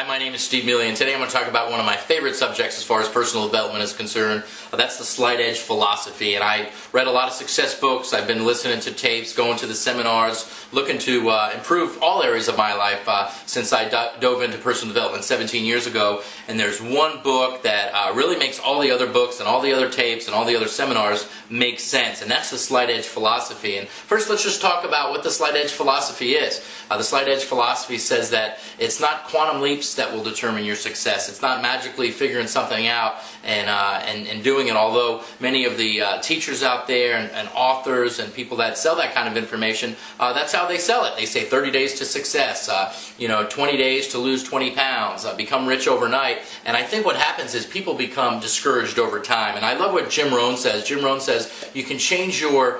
my name is Steve Melia, and today I'm going to talk about one of my favorite subjects as far as personal development is concerned. That's the Slight Edge philosophy, and I read a lot of success books. I've been listening to tapes, going to the seminars, looking to improve all areas of my life since I dove into personal development 17 years ago. And there's one book that really makes all the other books and all the other tapes and all the other seminars make sense, and that's the Slight Edge philosophy. And first, let's just talk about what the Slight Edge philosophy is. The Slight Edge philosophy says that it's not quantum leaps that will determine your success. It's not magically figuring something out and doing it, although many of the teachers out there and authors and people that sell that kind of information, that's how they sell it. They say 30 days to success, 20 days to lose 20 pounds, become rich overnight. And I think what happens is people become discouraged over time. And I love what Jim Rohn says. Jim Rohn says you can change your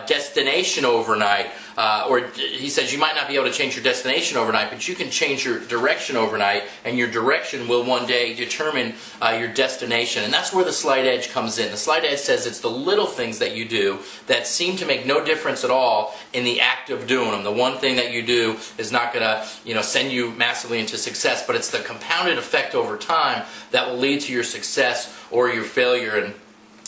destination overnight, or he says you might not be able to change your destination overnight, but you can change your direction overnight, and your direction will one day determine your destination. And that's where the Slight Edge comes in. The Slight Edge says it's the little things that you do that seem to make no difference at all in the act of doing them. The one thing that you do is not going to send you massively into success, but it's the compounded effect over time that will lead to your success or your failure. And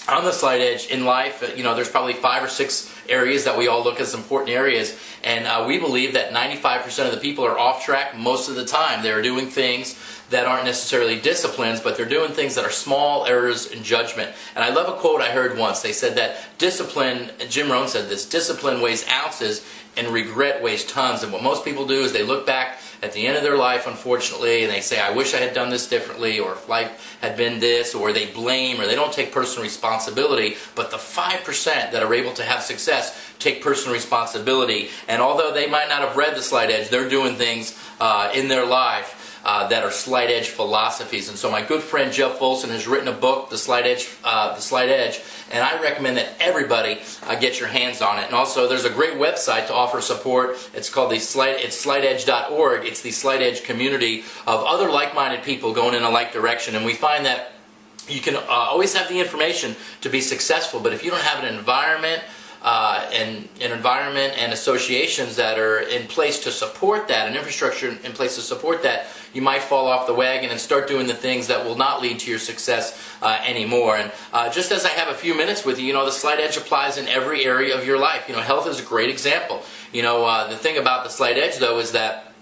on the Slight Edge in life, there's probably 5 or 6 areas that we all look as important areas, and we believe that 95% of the people are off track most of the time. They're doing things that aren't necessarily disciplines, but they're doing things that are small errors in judgment. And I love a quote I heard once. They said that discipline, Jim Rohn said this, discipline weighs ounces and regret weighs tons. And what most people do is they look back at the end of their life, unfortunately, and they say, I wish I had done this differently, or if life had been this, or they blame, or they don't take personal responsibility. But the 5% that are able to have success take personal responsibility. And although they might not have read the Slight Edge, they're doing things in their life that are Slight Edge philosophies. And so my good friend Jeff Olson has written a book, The Slight Edge, and I recommend that everybody get your hands on it. And also, there's a great website to offer support. It's called it's slightedge.org. It's the Slight Edge community of other like-minded people going in a like direction. And we find that you can always have the information to be successful, but if you don't have an environment and associations that are in place to support that, an infrastructure in place to support that, you might fall off the wagon and start doing the things that will not lead to your success anymore. And just as I have a few minutes with you, the Slight Edge applies in every area of your life. Health is a great example. The thing about the Slight Edge, though, is that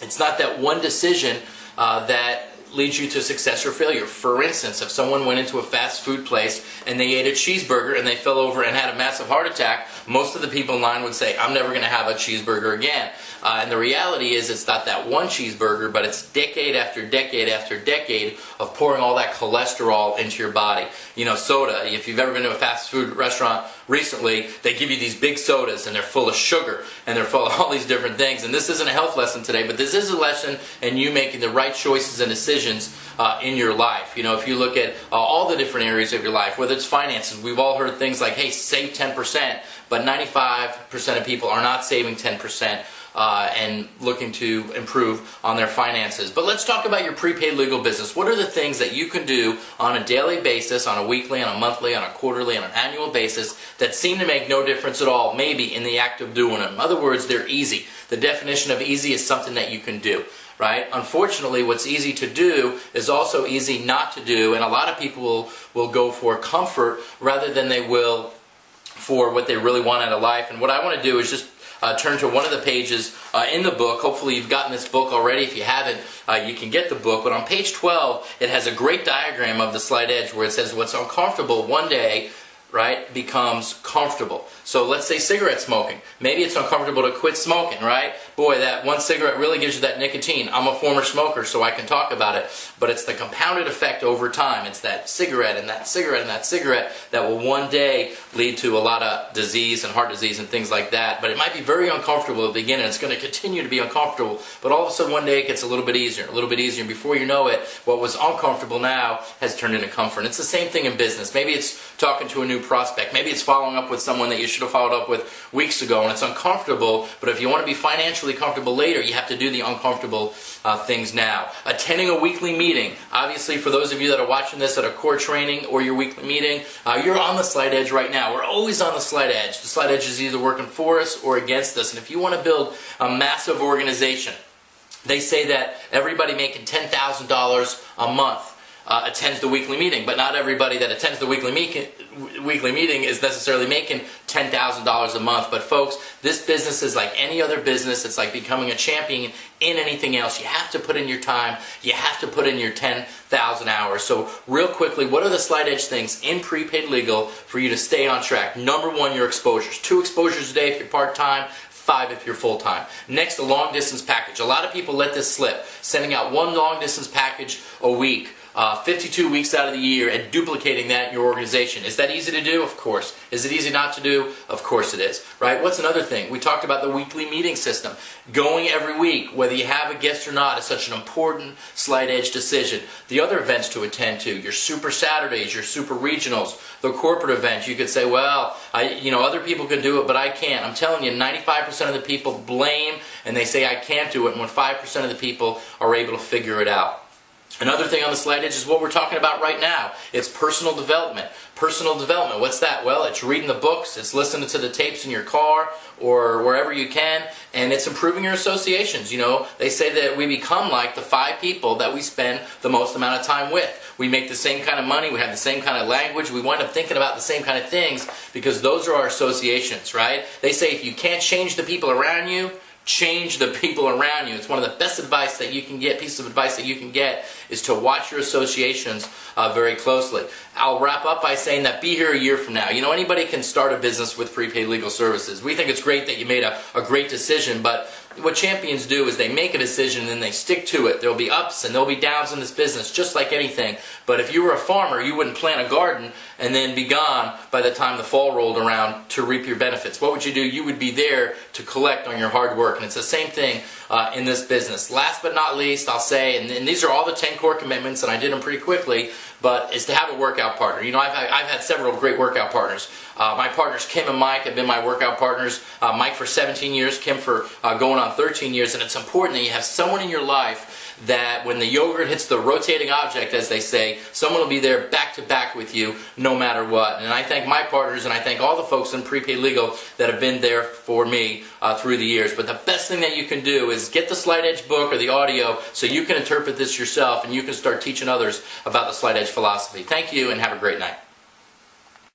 it's not that one decision that leads you to success or failure. For instance, if someone went into a fast food place and they ate a cheeseburger and they fell over and had a massive heart attack, most of the people in line would say, I'm never going to have a cheeseburger again. And the reality is it's not that one cheeseburger, but it's decade after decade after decade of pouring all that cholesterol into your body. Soda, if you've ever been to a fast food restaurant recently, they give you these big sodas and they're full of sugar and they're full of all these different things. And this isn't a health lesson today, but this is a lesson in you making the right choices and decisions in your life. If you look at all the different areas of your life, whether it's finances, we've all heard things like, hey, save 10%, but 95% of people are not saving 10%. And looking to improve on their finances. But let's talk about your prepaid legal business. What are the things that you can do on a daily basis, on a weekly, on a monthly, on a quarterly, on an annual basis that seem to make no difference at all, maybe in the act of doing them? In other words, they're easy. The definition of easy is something that you can do, right? Unfortunately, what's easy to do is also easy not to do, and a lot of people will go for comfort rather than they will for what they really want out of life. And what I want to do is just turn to one of the pages in the book. Hopefully you've gotten this book already. If you haven't, you can get the book. But on page 12, it has a great diagram of the Slight Edge where it says what's uncomfortable one day, right, becomes comfortable. So let's say cigarette smoking. Maybe it's uncomfortable to quit smoking, right? Boy, that one cigarette really gives you that nicotine. I'm a former smoker, so I can talk about it. But it's the compounded effect over time. It's that cigarette and that cigarette and that cigarette that will one day lead to a lot of disease and heart disease and things like that. But it might be very uncomfortable at the beginning. It's going to continue to be uncomfortable. But all of a sudden one day it gets a little bit easier, a little bit easier. And before you know it, what was uncomfortable now has turned into comfort. And it's the same thing in business. Maybe it's talking to a new prospect. Maybe it's following up with someone that you should have followed up with weeks ago, and it's uncomfortable, but if you want to be financially comfortable later, you have to do the uncomfortable things now. Attending a weekly meeting. Obviously, for those of you that are watching this at a core training or your weekly meeting, you're on the Slight Edge right now. We're always on the Slight Edge. The Slight Edge is either working for us or against us, and if you want to build a massive organization They say that everybody making $10,000 a month attends the weekly meeting, but not everybody that attends the weekly meeting is necessarily making $10,000 a month. But folks, this business is like any other business. It's like becoming a champion in anything else. You have to put in your time. You have to put in your 10,000 hours. So real quickly, what are the slight edge things in prepaid legal for you to stay on track? Number one, your exposures. 2 exposures a day if you're part-time. 5 if you're full-time. Next, a long-distance package. A lot of people let this slip, sending out 1 long-distance package a week, 52 weeks out of the year, and duplicating that in your organization. Is that easy to do? Of course. Is it easy not to do? Of course it is. Right? What's another thing? We talked about the weekly meeting system. Going every week, whether you have a guest or not, is such an important slight edge decision. The other events to attend to, your Super Saturdays, your Super Regionals, the corporate events. You could say, well, other people can do it, but I can't. I'm telling you, 95% of the people blame and they say I can't do it, and when 5% of the people are able to figure it out. Another thing on the slight edge is what we're talking about right now. It's personal development. Personal development, what's that? Well, it's reading the books, it's listening to the tapes in your car or wherever you can, and it's improving your associations. They say that we become like the 5 people that we spend the most amount of time with. We make the same kind of money, we have the same kind of language, we wind up thinking about the same kind of things because those are our associations, right? They say if you can't change the people around you, change the people around you. It's one of the best advice that you can get, pieces of advice that you can get, is to watch your associations very closely. I'll wrap up by saying that be here a year from now. Anybody can start a business with prepaid legal services. We think it's great that you made a great decision, but what champions do is they make a decision and then they stick to it. There'll be ups and there'll be downs in this business, just like anything. But if you were a farmer, you wouldn't plant a garden and then be gone by the time the fall rolled around to reap your benefits. What would you do? You would be there to collect on your hard work. And it's the same thing in this business. Last but not least, I'll say, and these are all the 10 core commitments, and I did them pretty quickly, but is to have a workout partner. I've had several great workout partners. My partners Kim and Mike have been my workout partners. Mike for 17 years, Kim for going on 13 years, and it's important that you have someone in your life that when the yogurt hits the rotating object, as they say, someone will be there back to back with you no matter what. And I thank my partners and I thank all the folks in prepaid legal that have been there for me through the years. But the best thing that you can do is get the Slight Edge book or the audio so you can interpret this yourself and you can start teaching others about the Slight Edge philosophy. Thank you and have a great night.